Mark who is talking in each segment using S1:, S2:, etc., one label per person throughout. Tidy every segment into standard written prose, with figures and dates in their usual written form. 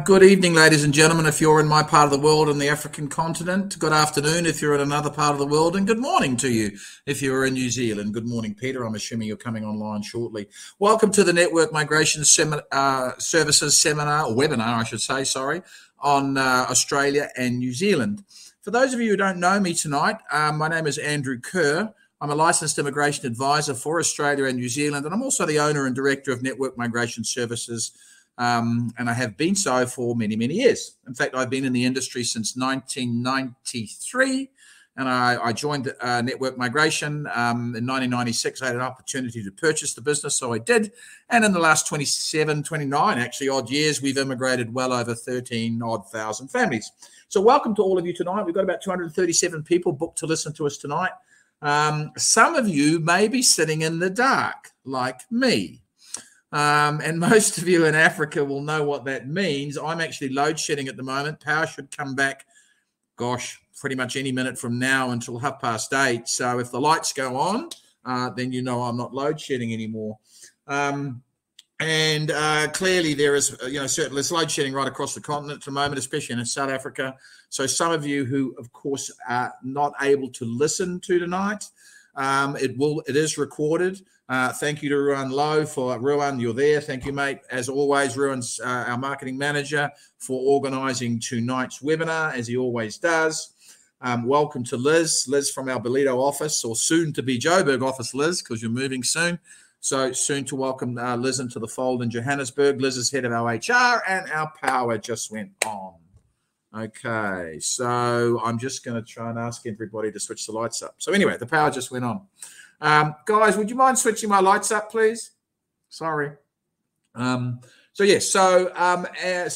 S1: Good evening, ladies and gentlemen, if you're in my part of the world in the African continent. Good afternoon if you're in another part of the world, and good morning to you if you're in New Zealand. Good morning, Peter. I'm assuming you're coming online shortly. Welcome to the Network Migration Services Seminar, or webinar, I should say, sorry, on Australia and New Zealand. For those of you who don't know me tonight, my name is Andrew Kerr. I'm a licensed immigration advisor for Australia and New Zealand, and I'm also the owner and director of Network Migration Services, and I have been so for many, many years. In fact, I've been in the industry since 1993, and I joined Network Migration in 1996. I had an opportunity to purchase the business, so I did. And in the last 27, 29, actually, odd years, we've immigrated well over 13,000 families. So welcome to all of you tonight. We've got about 237 people booked to listen to us tonight. Some of you may be sitting in the dark, like me. And most of you in Africa will know what that means. I'm actually load shedding at the moment. Power should come back, gosh, pretty much any minute from now until 8:30. So if the lights go on, then you know I'm not load shedding anymore. Clearly there is, certainly there's load shedding right across the continent at the moment, especially in South Africa. So some of you who, of course, are not able to listen to tonight, it is recorded. Thank you to Ruan Lowe for Ruan, you're there. Thank you, mate. As always, Ruan's our marketing manager for organising tonight's webinar, as he always does. Welcome to Liz from our Ballito office, or soon to be Joburg office, Liz, because you're moving soon. So soon to welcome Liz into the fold in Johannesburg. Liz is head of our HR, and our power just went on. Okay, so I'm just going to try and ask everybody to switch the lights up. So anyway, the power just went on. Guys, would you mind switching my lights up, please? Sorry. So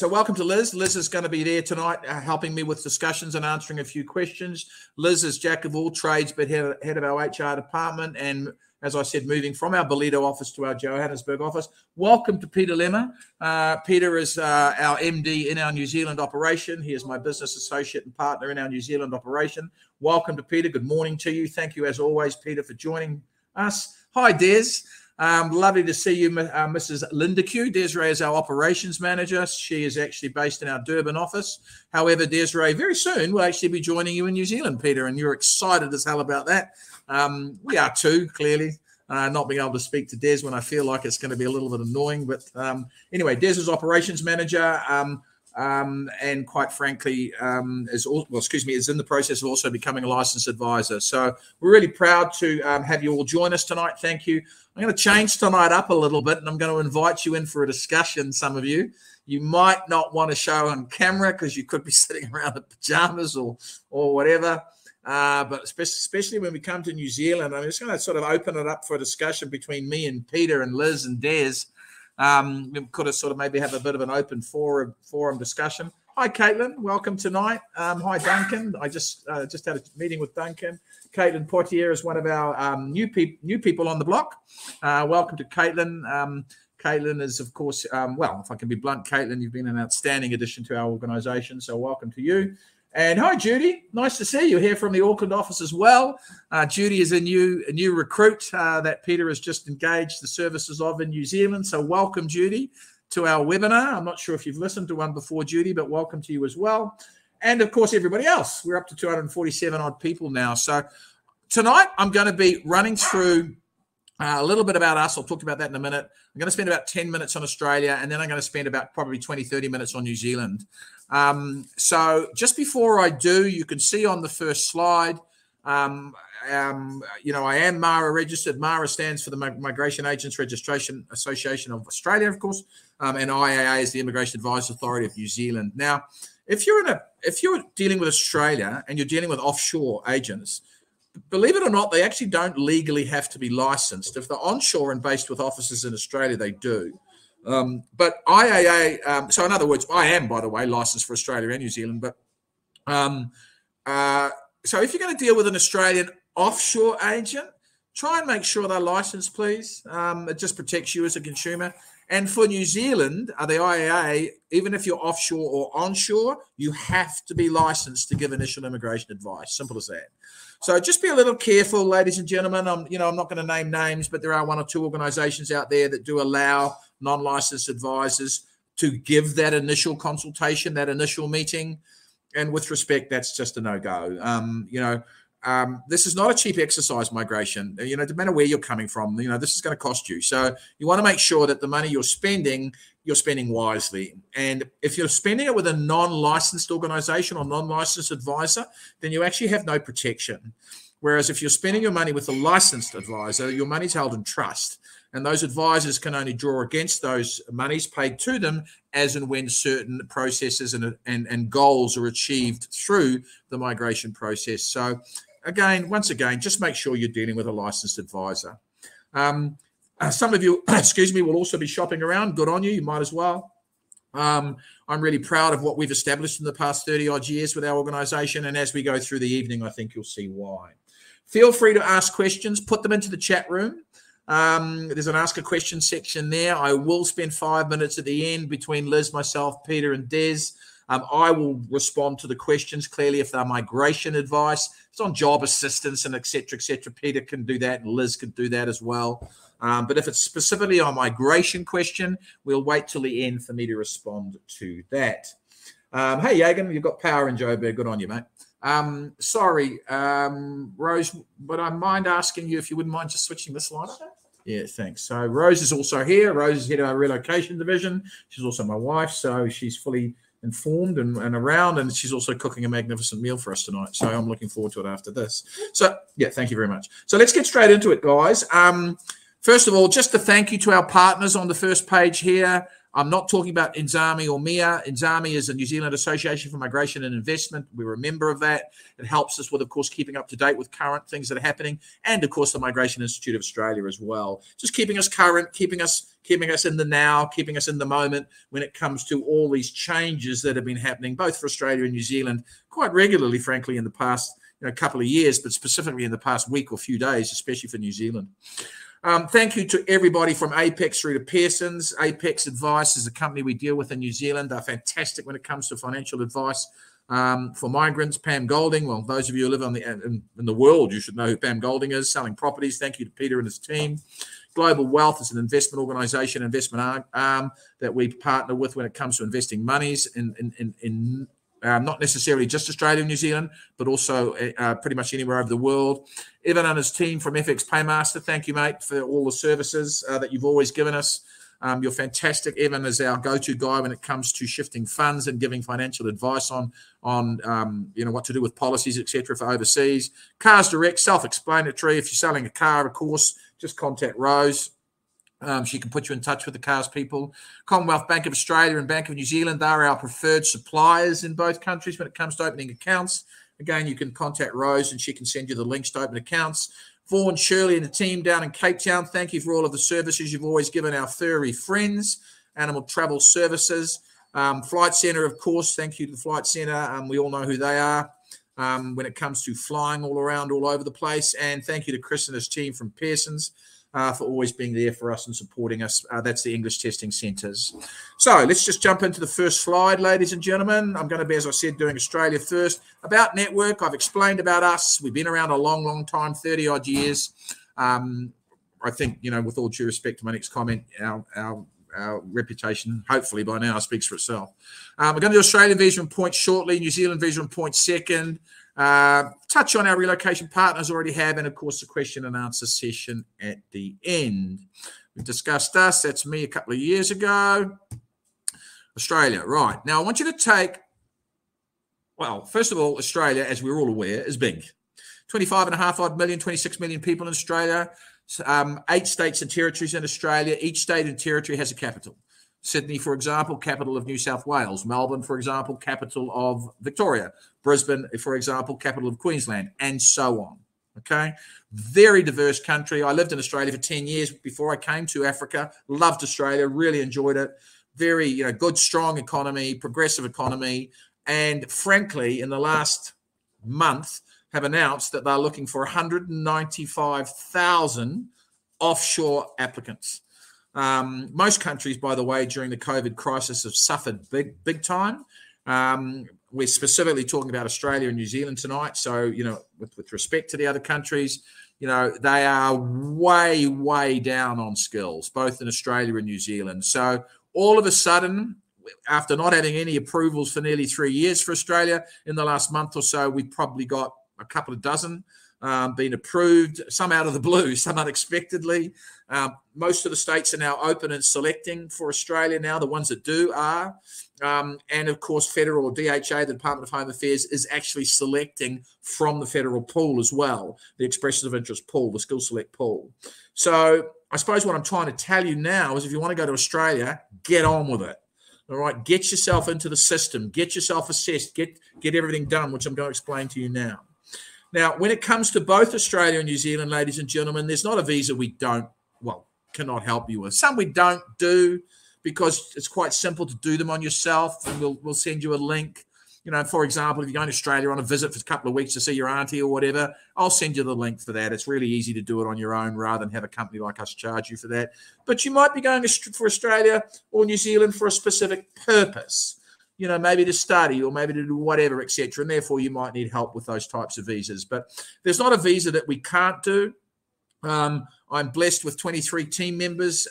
S1: welcome to Liz. Liz is going to be there tonight helping me with discussions and answering a few questions. Liz is jack of all trades, but head of our HR department, and as I said, moving from our Ballito office to our Johannesburg office. Welcome to Peter Lemmer. Peter is our MD in our New Zealand operation. He is my business associate and partner in our New Zealand operation. Welcome to Peter. Good morning to you. Thank you, as always, Peter, for joining us. Hi, Des. Lovely to see you, Mrs. Linda Q. Desiree is our operations manager. She is actually based in our Durban office. However, Desiree very soon will actually be joining you in New Zealand, Peter, and you're excited as hell about that. We are too, clearly. Not being able to speak to Des when I feel like it's going to be a little bit annoying. But anyway, Des is operations manager, and quite frankly, is in the process of also becoming a licensed advisor. So we're really proud to have you all join us tonight. Thank you. I'm going to change tonight up a little bit, and I'm going to invite you in for a discussion. Some of you might not want to show on camera because you could be sitting around in pajamas or whatever. But especially when we come to New Zealand, I'm just going to sort of open it up for a discussion between me and Peter and Liz and Des. We could have sort of maybe have a bit of an open forum discussion. Hi, Caitlin. Welcome tonight. Hi, Duncan. I just had a meeting with Duncan. Caitlin Poitier is one of our new people on the block. Welcome to Caitlin. Caitlin is, of course, well, if I can be blunt, Caitlin, you've been an outstanding addition to our organisation, so welcome to you. And hi, Judy. Nice to see you here from the Auckland office as well. Judy is a new recruit that Peter has just engaged the services of in New Zealand. So welcome, Judy, to our webinar. I'm not sure if you've listened to one before, Judy, but welcome to you as well. And, of course, everybody else. We're up to 247-odd people now. So tonight I'm going to be running through a little bit about us. I'll talk about that in a minute. I'm going to spend about 10 minutes on Australia, and then I'm going to spend about probably 20, 30 minutes on New Zealand. So just before I do, you can see on the first slide, I am MARA registered. MARA stands for the Migration Agents Registration Association of Australia, of course, and IAA is the Immigration Advice Authority of New Zealand. Now, if you're dealing with Australia and you're dealing with offshore agents, believe it or not, they actually don't legally have to be licensed. If they're onshore and based with offices in Australia, they do. But IAA, so in other words, I am, by the way, licensed for Australia and New Zealand. But so if you're going to deal with an Australian offshore agent, try and make sure they're licensed, please. It just protects you as a consumer. And for New Zealand, the IAA, even if you're offshore or onshore, you have to be licensed to give initial immigration advice. Simple as that. So just be a little careful, ladies and gentlemen. I'm not going to name names, but there are one or two organisations out there that do allow non-licensed advisors to give that initial consultation, that initial meeting. And with respect, that's just a no-go. This is not a cheap exercise, migration. No matter where you're coming from, this is going to cost you. So you want to make sure that the money you're spending wisely. And if you're spending it with a non-licensed organization or non-licensed advisor, then you actually have no protection. Whereas if you're spending your money with a licensed advisor, your money's held in trust. And those advisors can only draw against those monies paid to them as and when certain processes and goals are achieved through the migration process. So once again, just make sure you're dealing with a licensed advisor. Some of you, will also be shopping around. Good on you. You might as well. I'm really proud of what we've established in the past 30-odd years with our organization. And as we go through the evening, I think you'll see why. Feel free to ask questions. Put them into the chat room. There's an ask a question section there. I will spend 5 minutes at the end between Liz, myself, Peter, and Des. I will respond to the questions clearly if they're migration advice. It's on job assistance and et cetera, Peter can do that and Liz can do that as well. But if it's specifically on migration question, we'll wait till the end for me to respond to that. Hey, Yagan, you've got power in Joburg. Good on you, mate. Sorry, Rose, but I mind asking you if you wouldn't mind just switching the slide up? Yeah, thanks. So Rose is also here. Rose is head of our relocation division. She's also my wife, so she's fully informed and around, and she's also cooking a magnificent meal for us tonight. So I'm looking forward to it after this. So yeah, thank you very much. So let's get straight into it, guys. First of all, just a thank you to our partners on the first page here. I'm not talking about NZAMI or MIA. NZAMI is the New Zealand Association for Migration and Investment. We're a member of that. It helps us with, of course, keeping up to date with current things that are happening, and of course, the Migration Institute of Australia as well. Just keeping us current, keeping us in the now, keeping us in the moment when it comes to all these changes that have been happening, both for Australia and New Zealand, quite regularly, frankly, in the past couple of years, but specifically in the past week or few days, especially for New Zealand. Thank you to everybody from Apex through to Pearson's. Apex Advice is a company we deal with in New Zealand. They're fantastic when it comes to financial advice for migrants. Pam Golding, well, those of you who live in the world, you should know who Pam Golding is, selling properties. Thank you to Peter and his team. Global Wealth is an investment organization, investment arm that we partner with when it comes to investing monies in not necessarily just Australia and New Zealand, but also pretty much anywhere over the world. Evan and his team from FX Paymaster, thank you, mate, for all the services that you've always given us. You're fantastic. Evan is our go-to guy when it comes to shifting funds and giving financial advice on what to do with policies, etc. for overseas. Cars Direct, self-explanatory. If you're selling a car, of course, just contact Rose. She can put you in touch with the cars people. Commonwealth Bank of Australia and Bank of New Zealand are our preferred suppliers in both countries when it comes to opening accounts. Again, you can contact Rose and she can send you the links to open accounts. Vaughan, Shirley and the team down in Cape Town, thank you for all of the services you've always given our furry friends. Animal Travel Services. Flight Centre, of course, thank you to the Flight Centre. We all know who they are when it comes to flying all around, all over the place. And thank you to Chris and his team from Pearson's. For always being there for us and supporting us. That's the English Testing Centres. So let's just jump into the first slide, ladies and gentlemen. I'm going to be, as I said, doing Australia first. About Network, I've explained about us. We've been around a long, long time, 30-odd years. I think, with all due respect to my next comment, our reputation, hopefully by now, speaks for itself. We're going to do Australian visa and points shortly, New Zealand visa and points second. Touch on our relocation partners already have, and of course the question and answer session at the end. We've discussed us. That's me a couple of years ago. Australia, right. Now I want you to take, well, first of all, Australia, as we're all aware, is big. 25.5 odd million, 26 million people in Australia, 8 states and territories in Australia. Each state and territory has a capital. Sydney, for example, capital of New South Wales. Melbourne, for example, capital of Victoria. Brisbane, for example, capital of Queensland, and so on. Okay? Very diverse country. I lived in Australia for 10 years before I came to Africa. Loved Australia, really enjoyed it. Very, good, strong economy, progressive economy. And frankly, in the last month, have announced that they're looking for 195,000 offshore applicants. Most countries, by the way, during the COVID crisis have suffered big time. We're specifically talking about Australia and New Zealand tonight. So, with respect to the other countries, they are way down on skills, both in Australia and New Zealand. So all of a sudden, after not having any approvals for nearly 3 years for Australia, in the last month or so, we've probably got a couple of dozen been approved, some out of the blue, some unexpectedly. Most of the states are now open and selecting for Australia now. The ones that do are. And of course, federal or DHA, the Department of Home Affairs, is actually selecting from the federal pool as well, the Expressions of Interest pool, the Skill Select pool. So I suppose what I'm trying to tell you now is if you want to go to Australia, get on with it. All right, get yourself into the system, get yourself assessed, get everything done, which I'm going to explain to you now. Now, when it comes to both Australia and New Zealand, ladies and gentlemen, there's not a visa we cannot help you with. Some we don't do because it's quite simple to do them on yourself, and we'll send you a link. You know, for example, if you're going to Australia on a visit for a couple of weeks to see your auntie or whatever, I'll send you the link for that. It's really easy to do it on your own rather than have a company like us charge you for that. But you might be going for Australia or New Zealand for a specific purpose, you know, maybe to study or maybe to do whatever, etc. And therefore, you might need help with those types of visas. But there's not a visa that we can't do. I'm blessed with 23 team members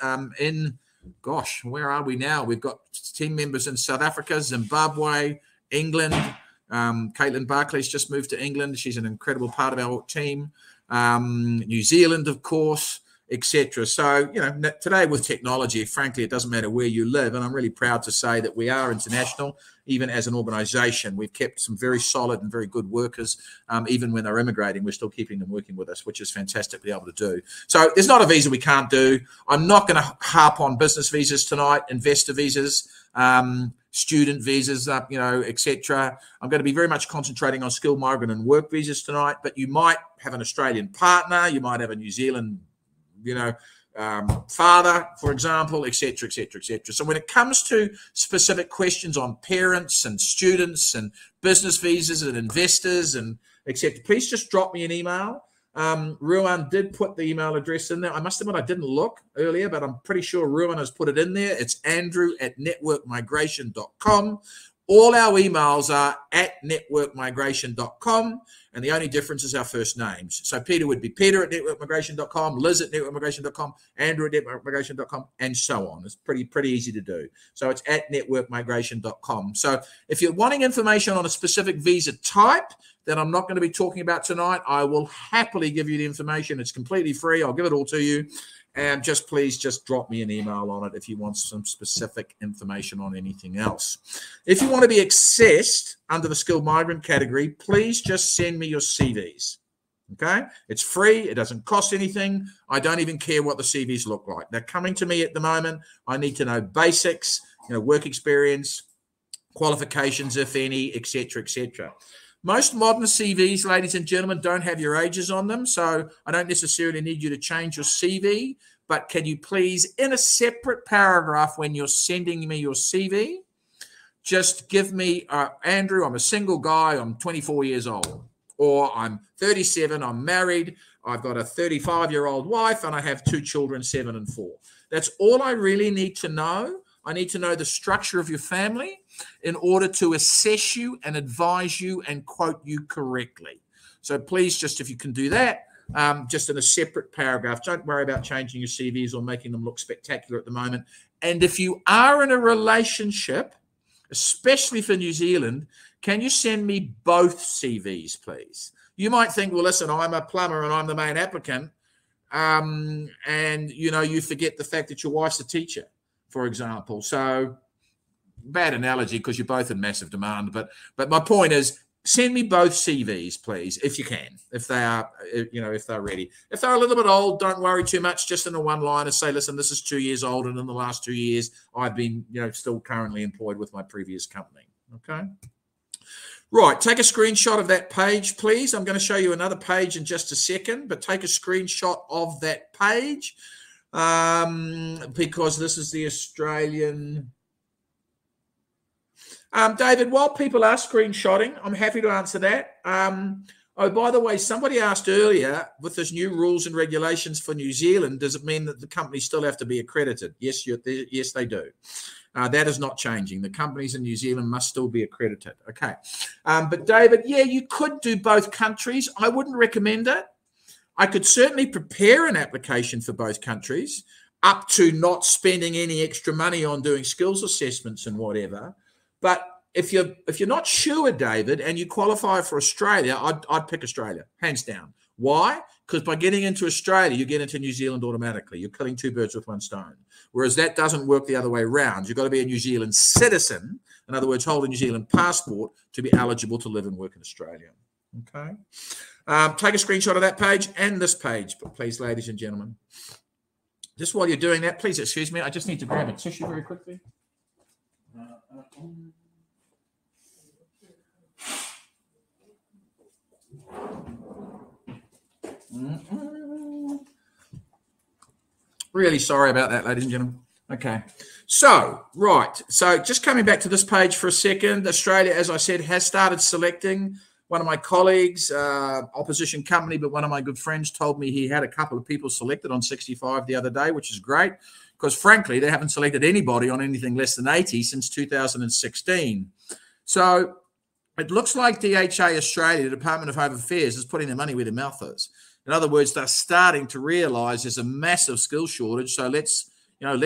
S1: gosh, where are we now? We've got team members in South Africa, Zimbabwe, England. Caitlin Barclay's just moved to England. She's an incredible part of our team. New Zealand, of course, etc. So, you know, today with technology, frankly, it doesn't matter where you live. And I'm really proud to say that we are international, even as an organization. We've kept some very solid and very good workers. Even when they're immigrating, we're still keeping them working with us, which is fantastic to be able to do. So there's not a visa we can't do. I'm not going to harp on business visas tonight, investor visas, student visas, you know, etc. I'm going to be very much concentrating on skilled migrant and work visas tonight, but you might have an Australian partner, you might have a New Zealand, you know, father, for example, etc., etc., etc. So when it comes to specific questions on parents and students and business visas and investors and etc., please just drop me an email. Ruan did put the email address in there. I must admit I didn't look earlier, but I'm pretty sure Ruan has put it in there. It's andrew@networkmigration.com. All our emails are at networkmigration.com, and the only difference is our first names. So Peter would be peter@networkmigration.com, Liz at networkmigration.com, Andrew at networkmigration.com, and so on. It's pretty easy to do. So it's at networkmigration.com. So if you're wanting information on a specific visa type that I'm not going to be talking about tonight, I will happily give you the information. It's completely free. I'll give it all to you. And please drop me an email on it if you want some specific information on anything else. If you want to be accessed under the skilled migrant category, please just send me your CVs. Okay? It's free. It doesn't cost anything. I don't even care what the CVs look like. They're coming to me at the moment. I need to know basics, you know, work experience, qualifications, if any, etc., etc. Most modern CVs, ladies and gentlemen, don't have your ages on them, so I don't necessarily need you to change your CV, but can you please, in a separate paragraph when you're sending me your CV, just give me, Andrew, I'm a single guy, I'm 24 years old, or I'm 37, I'm married, I've got a 35-year-old wife, and I have 2 children, 7 and 4. That's all I really need to know. I need to know the structure of your family in order to assess you and advise you and quote you correctly. So please, just if you can do that, just in a separate paragraph. Don't worry about changing your CVs or making them look spectacular at the moment. And if you are in a relationship, especially for New Zealand, can you send me both CVs, please? You might think, well, listen, I'm a plumber and I'm the main applicant. And, you know, you forget the fact that your wife's a teacher, for example. So bad analogy because you're both in massive demand. But my point is, send me both CVs, please, if you can, if they are, you know, if they're ready. If they're a little bit old, don't worry too much. Just in a one-liner, say, listen, this is 2 years old, and in the last 2 years, I've been, you know, still currently employed with my previous company. Okay. Right. Take a screenshot of that page, please. I'm going to show you another page in just a second, but take a screenshot of that page because this is the Australian. David, while people are screenshotting, I'm happy to answer that. Oh, by the way, somebody asked earlier, with this new rules and regulations for New Zealand, does it mean that the companies still have to be accredited? Yes, yes, they do. That is not changing. The companies in New Zealand must still be accredited. Okay. But David, yeah, you could do both countries. I wouldn't recommend it. I could certainly prepare an application for both countries. up to not spending any extra money on doing skills assessments and whatever. But if you're not sure, David, and you qualify for Australia, I'd pick Australia, hands down. Why? Because by getting into Australia, you get into New Zealand automatically. You're killing two birds with one stone. Whereas that doesn't work the other way around. You've got to be a New Zealand citizen, in other words, hold a New Zealand passport to be eligible to live and work in Australia. Okay. Take a screenshot of that page and this page, please, ladies and gentlemen. Just while you're doing that, please excuse me. I just need to grab a tissue very quickly. Really sorry about that, ladies and gentlemen. Okay. So, right. So just coming back to this page for a second, Australia, as I said, has started selecting. One of my colleagues, opposition company, but one of my good friends told me he had a couple of people selected on 65 the other day, which is great because, frankly, they haven't selected anybody on anything less than 80 since 2016. So it looks like DHA Australia, the Department of Home Affairs, is putting their money where their mouth is. In other words, they're starting to realise there's a massive skill shortage. So let's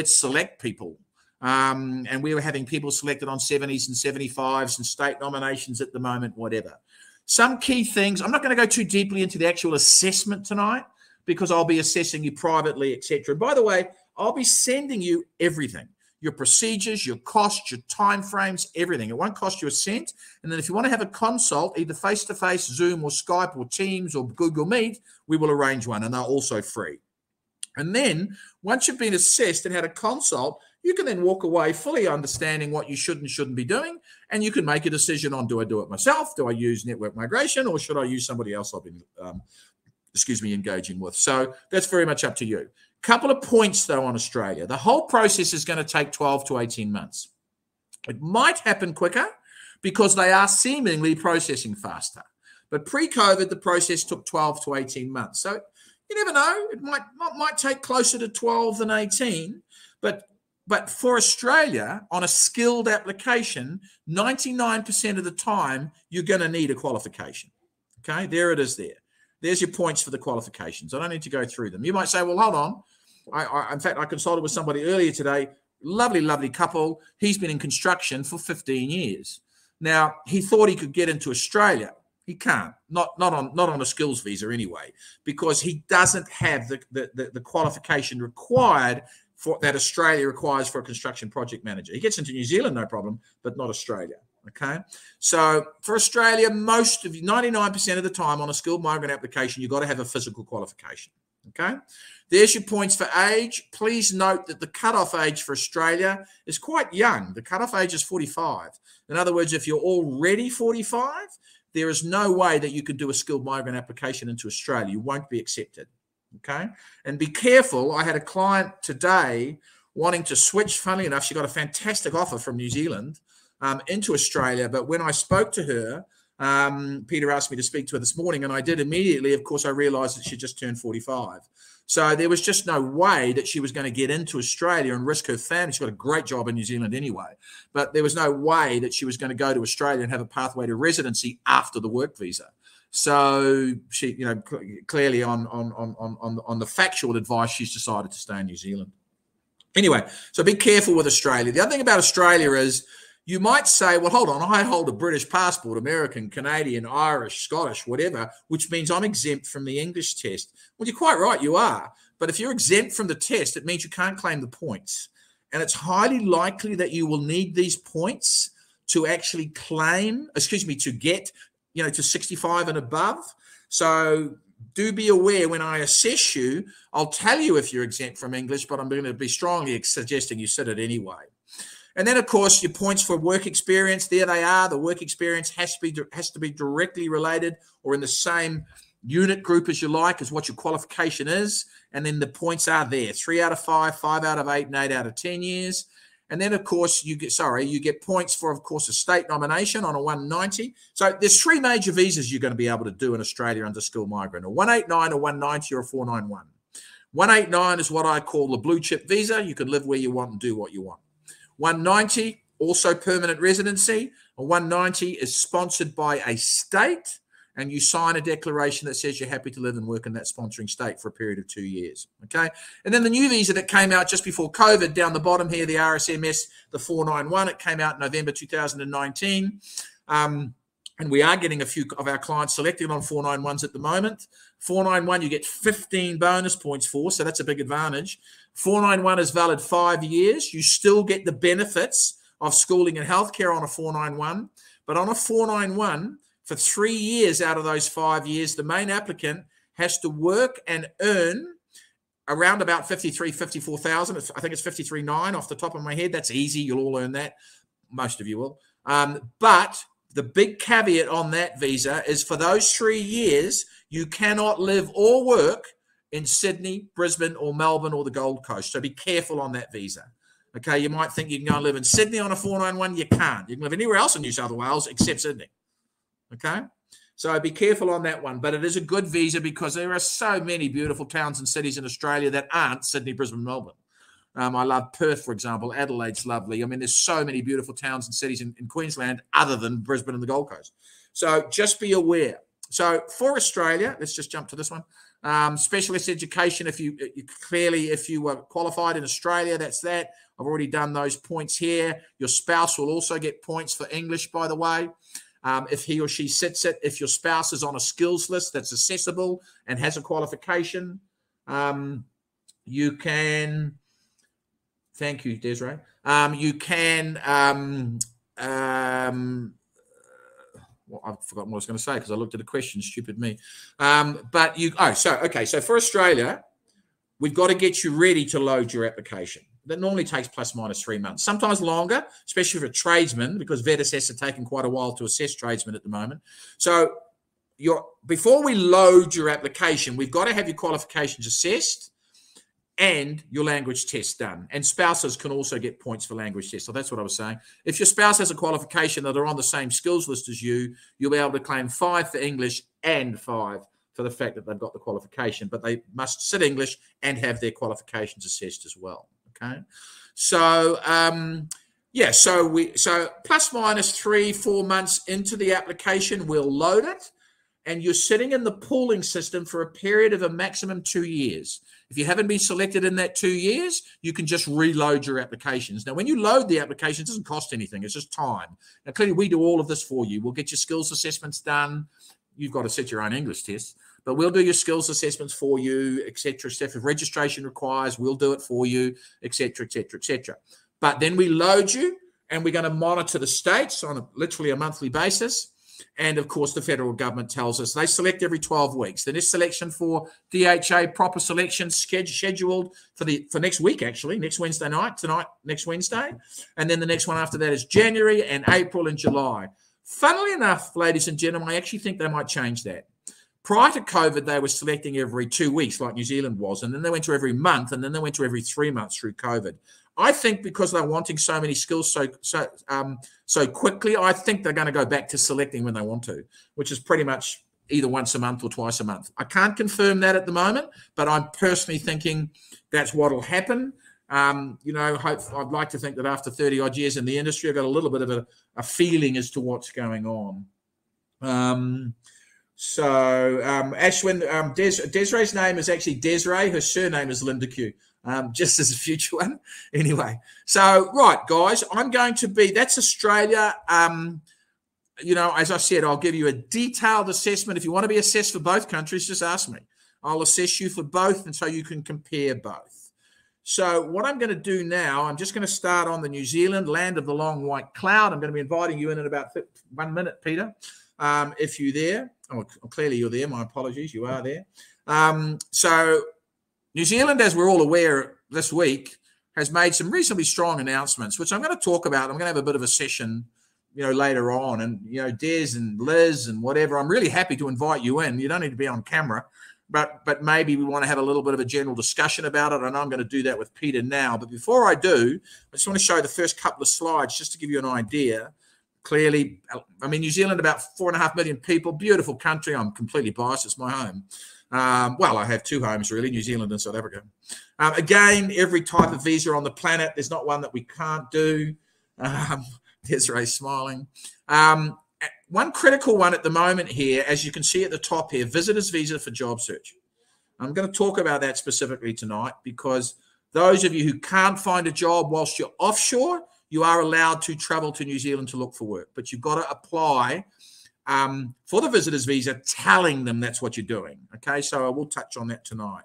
S1: select people. And we were having people selected on 70s and 75s and state nominations at the moment, whatever. Some key things. I'm not going to go too deeply into the actual assessment tonight because I'll be assessing you privately, etc. By the way, I'll be sending you everything. Your procedures, your costs, your timeframes, everything. It won't cost you a cent. And then if you want to have a consult, either face-to-face, Zoom or Skype or Teams or Google Meet, we will arrange one, and they're also free. And then once you've been assessed and had a consult, you can then walk away fully understanding what you should and shouldn't be doing, and you can make a decision on, do I do it myself? Do I use network migration, or should I use somebody else I've been, engaging with? So that's very much up to you. Couple of points, though, on Australia. The whole process is going to take 12 to 18 months. It might happen quicker because they are seemingly processing faster. But pre-COVID, the process took 12 to 18 months. So you never know. It might take closer to 12 than 18. But for Australia, on a skilled application, 99% of the time, you're going to need a qualification. Okay, there it is there. There's your points for the qualifications. I don't need to go through them. You might say, well, hold on. In fact, I consulted with somebody earlier today. Lovely, lovely couple. He's been in construction for 15 years. Now, he thought he could get into Australia. He can't, not on a skills visa anyway, because he doesn't have the qualification required for that Australia requires for a construction project manager. He gets into New Zealand, no problem, but not Australia. Okay, so for Australia, 99% of the time on a skilled migrant application, you've got to have a physical qualification. Okay, there's your points for age. Please note that the cutoff age for Australia is quite young. The cutoff age is 45. In other words, if you're already 45, there is no way that you could do a skilled migrant application into Australia. You won't be accepted. Okay, and be careful. I had a client today wanting to switch. Funnily enough, she got a fantastic offer from New Zealand into Australia. But when I spoke to her, Peter asked me to speak to her this morning, and I did immediately. Of course, I realized that she just turned 45. So there was just no way that she was going to get into Australia and risk her family. She's got a great job in New Zealand anyway. But there was no way that she was going to go to Australia and have a pathway to residency after the work visa. So she, clearly on the factual advice, she's decided to stay in New Zealand. Anyway, so be careful with Australia. The other thing about Australia is you might say, well, hold on, I hold a British passport, American, Canadian, Irish, Scottish, whatever, which means I'm exempt from the English test. Well, you're quite right, you are. But if you're exempt from the test, it means you can't claim the points. And it's highly likely that you will need these points to actually to get, to 65 and above. So do be aware when I assess you, I'll tell you if you're exempt from English, but I'm going to be strongly suggesting you sit it anyway. And then, of course, your points for work experience, there they are. The work experience has to be directly related or in the same unit group as you like as what your qualification is. And then the points are there, 3 out of 5, 5 out of 8, and 8 out of 10 years. And then, of course, you get points for, of course, a state nomination on a 190. So there's 3 major visas you're going to be able to do in Australia under skilled migrant, a 189, a 190, or a 491. 189 is what I call the blue chip visa. You can live where you want and do what you want. 190, also permanent residency. A 190 is sponsored by a state, and you sign a declaration that says you're happy to live and work in that sponsoring state for a period of 2 years, okay? And then the new visa that came out just before COVID, down the bottom here, the RSMS, the 491, it came out in November 2019. And we are getting a few of our clients selected on 491s at the moment. 491, you get 15 bonus points for, so that's a big advantage. 491 is valid 5 years. You still get the benefits of schooling and healthcare on a 491, but on a 491, for 3 years out of those 5 years, the main applicant has to work and earn around about 54,000. I think it's 53,900 off the top of my head. That's easy. You'll all earn that. Most of you will. But the big caveat on that visa is for those 3 years, you cannot live or work in Sydney, Brisbane, or Melbourne, or the Gold Coast. So be careful on that visa. Okay, you might think you can go and live in Sydney on a 491. You can't. You can live anywhere else in New South Wales except Sydney. Okay, so be careful on that one. But it is a good visa because there are so many beautiful towns and cities in Australia that aren't Sydney, Brisbane, Melbourne. I love Perth, for example. Adelaide's lovely. I mean, there's so many beautiful towns and cities in Queensland other than Brisbane and the Gold Coast. So just be aware. So for Australia, let's just jump to this one. Specialist education, if you were qualified in Australia, that's that. I've already done those points here. Your spouse will also get points for English, by the way. If he or she sits it, if your spouse is on a skills list that's accessible and has a qualification, you can, thank you, Desiree. You can, well, I've forgotten what I was going to say because I looked at a question, stupid me. So for Australia, we've got to get you ready to load your application. That normally takes plus minus 3 months, sometimes longer, especially for tradesmen, because VetAssess are taking quite a while to assess tradesmen at the moment. So before we load your application, we've got to have your qualifications assessed and your language test done. And spouses can also get points for language tests. So that's what I was saying. If your spouse has a qualification that are on the same skills list as you, you'll be able to claim 5 for English and 5 for the fact that they've got the qualification, but they must sit English and have their qualifications assessed as well. Okay, so so plus minus 3-4 months into the application, we'll load it, and you're sitting in the pooling system for a period of a maximum 2 years. If you haven't been selected in that 2 years, you can just reload your applications. Now, when you load the application, it doesn't cost anything. It's just time. Now, clearly, we do all of this for you. We'll get your skills assessments done. You've got to set your own English test, but we'll do your skills assessments for you, et cetera, et cetera. If registration requires, we'll do it for you, et cetera, et cetera, et cetera. But then we load you, and we're going to monitor the states on literally a monthly basis. And, of course, the federal government tells us they select every 12 weeks. Then there's selection for DHA, proper selection scheduled for next week, actually, next Wednesday night, next Wednesday. And then the next one after that is January and April and July. Funnily enough, ladies and gentlemen, I actually think they might change that. Prior to COVID, they were selecting every 2 weeks like New Zealand was, and then they went to every month, and then they went to every 3 months through COVID. I think because they're wanting so many skills so quickly, I think they're going to go back to selecting when they want to, which is pretty much either once a month or twice a month. I can't confirm that at the moment, but I'm personally thinking that's what will happen. I'd like to think that after 30 odd years in the industry, I've got a little bit of a feeling as to what's going on. Ashwin, Desiree's name is actually Desiree. Her surname is Linda Q. Just as a future one. Anyway, so, right, guys, that's Australia. As I said, I'll give you a detailed assessment. If you want to be assessed for both countries, just ask me. I'll assess you for both, and so you can compare both. So what I'm going to do now, I'm just going to start on the New Zealand, land of the long white cloud. I'm going to be inviting you in about 1 minute, Peter, if you're there. Oh, clearly you're there. My apologies. You are there. So New Zealand, as we're all aware this week, has made some reasonably strong announcements, which I'm going to talk about. I'm going to have a bit of a session, later on. And, Des and Liz and whatever, I'm really happy to invite you in. You don't need to be on camera. But maybe we want to have a little bit of a general discussion about it, and I'm going to do that with Peter now. But before I do, I just want to show the first couple of slides just to give you an idea. Clearly, I mean, New Zealand, about 4.5 million people, beautiful country. I'm completely biased. It's my home. Well, I have 2 homes, really, New Zealand and South Africa. Again, every type of visa on the planet. There's not one that we can't do. Desiree's smiling. one critical one at the moment here, as you can see at the top here, visitor's visa for job search. I'm going to talk about that specifically tonight, because those of you who can't find a job whilst you're offshore, you are allowed to travel to New Zealand to look for work, but you've got to apply for the visitor's visa, telling them that's what you're doing. Okay, so I will touch on that tonight.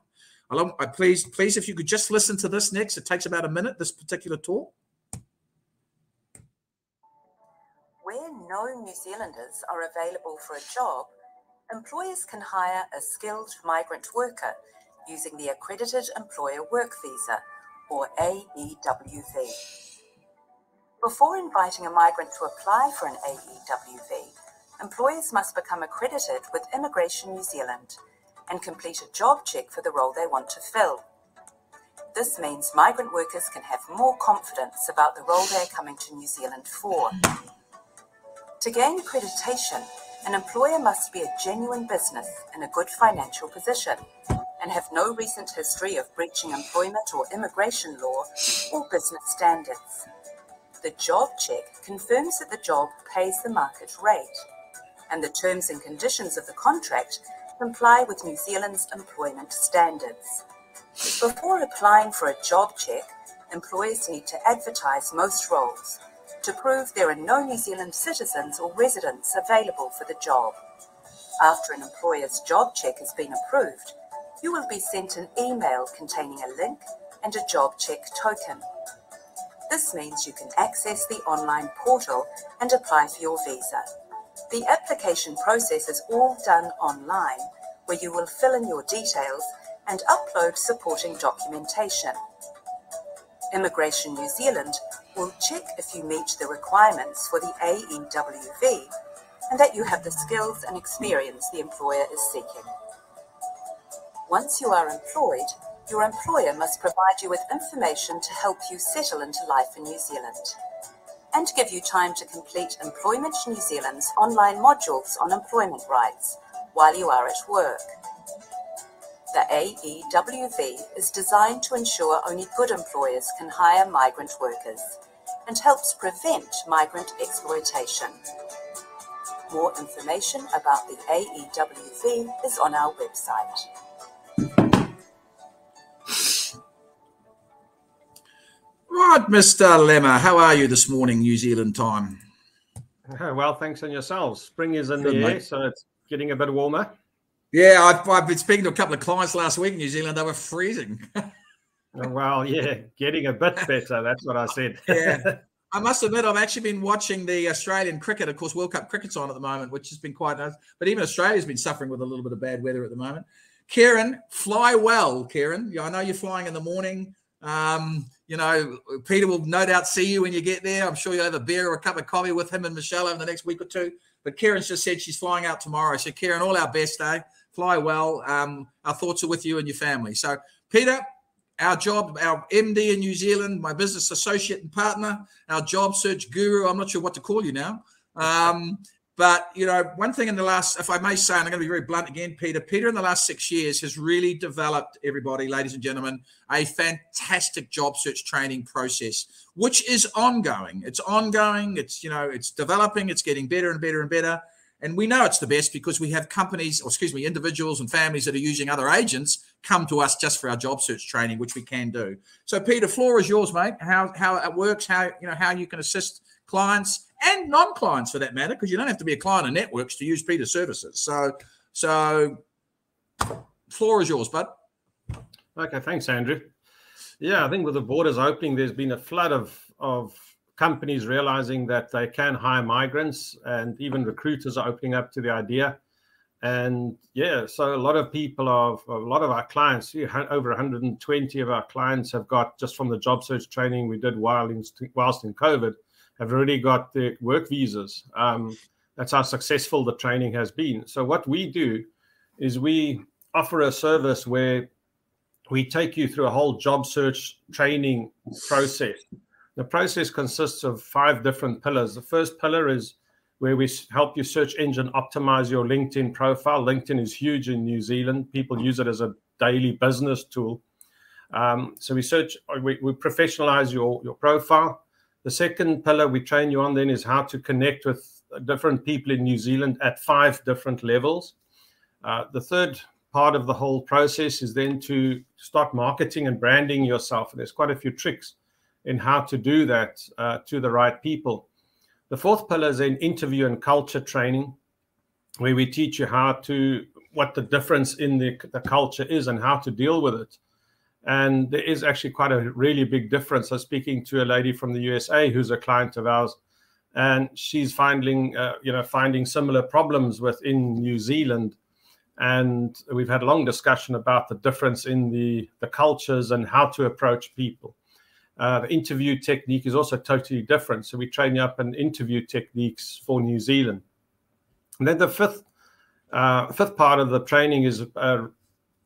S1: Please, if you could just listen to this next. It takes about a minute, this particular talk.
S2: Where no New Zealanders are available for a job, employers can hire a skilled migrant worker using the Accredited Employer Work Visa, or AEWV. Before inviting a migrant to apply for an AEWV, employers must become accredited with Immigration New Zealand and complete a job check for the role they want to fill. This means migrant workers can have more confidence about the role they are coming to New Zealand for. To gain accreditation, an employer must be a genuine business in a good financial position and have no recent history of breaching employment or immigration law or business standards. The job check confirms that the job pays the market rate, and the terms and conditions of the contract comply with New Zealand's employment standards. Before applying for a job check, employers need to advertise most roles to prove there are no New Zealand citizens or residents available for the job. After an employer's job check has been approved, you will be sent an email containing a link and a job check token. This means you can access the online portal and apply for your visa. The application process is all done online, where you will fill in your details and upload supporting documentation. Immigration New Zealand will check if you meet the requirements for the AEWV and that you have the skills and experience the employer is seeking. Once you are employed, your employer must provide you with information to help you settle into life in New Zealand and give you time to complete Employment New Zealand's online modules on employment rights while you are at work. The AEWV is designed to ensure only good employers can hire migrant workers and helps prevent migrant exploitation. More information about the AEWV is on our website.
S1: Right, Mr. Lemmer, how are you this morning, New Zealand time?
S3: Well, thanks, and yourselves. Spring is in
S1: Good,
S3: the air,
S1: mate.
S3: so it's getting a bit warmer.
S1: Yeah, I've been speaking to a couple of clients last week in New Zealand. They were freezing.
S3: Well, yeah, getting a bit better. That's what I said.
S1: Yeah. I must admit, I've actually been watching the Australian cricket. Of course, World Cup cricket's on at the moment, which has been quite nice. But even Australia's been suffering with a little bit of bad weather at the moment. Kieran, fly well, Kieran. I know you're flying in the morning. Peter will no doubt see you when you get there. I'm sure you'll have a beer or a cup of coffee with him and Michelle over the next week or two. But Kieran's just said she's flying out tomorrow. So, Kieran, all our best, eh? Fly well. Our thoughts are with you and your family. So, Peter, our job, our MD in New Zealand, my business associate and partner, our job search guru, I'm not sure what to call you now. But, one thing in the last, if I may say, and I'm going to be very blunt again, Peter in the last 6 years has really developed, everybody, ladies and gentlemen, a fantastic job search training process, which is ongoing. It's ongoing. It's, it's developing. It's getting better and better and better. And we know it's the best because we have individuals and families that are using other agents come to us just for our job search training, which we can do. So, Peter, floor is yours, mate. How it works, how you can assist clients and non-clients for that matter, because you don't have to be a client of Networks to use Peter's services. So, floor is yours, bud.
S3: Okay, thanks, Andrew. Yeah, I think with the borders opening, there's been a flood of companies realizing that they can hire migrants, and even recruiters are opening up to the idea. And yeah, so a lot of our clients, over 120 of our clients have got, just from the job search training we did whilst in COVID, have already got their work visas. That's how successful the training has been. So what we do is we offer a service where we take you through a whole job search training process. The process consists of 5 different pillars. The first pillar is where we help you search engine optimize your LinkedIn profile. LinkedIn is huge in New Zealand. People use it as a daily business tool. So we professionalize your profile. The second pillar we train you on then is how to connect with different people in New Zealand at 5 different levels. The third part of the whole process is then to start marketing and branding yourself. And there's quite a few tricks in how to do that to the right people. The fourth pillar is an interview and culture training, where we teach you what the difference in the culture is and how to deal with it. And there is actually quite a really big difference. I was speaking to a lady from the USA who's a client of ours, and she's finding similar problems within New Zealand. And we've had a long discussion about the difference in the cultures and how to approach people. The interview technique is also totally different. So we train you up in interview techniques for New Zealand. And then the fifth part of the training is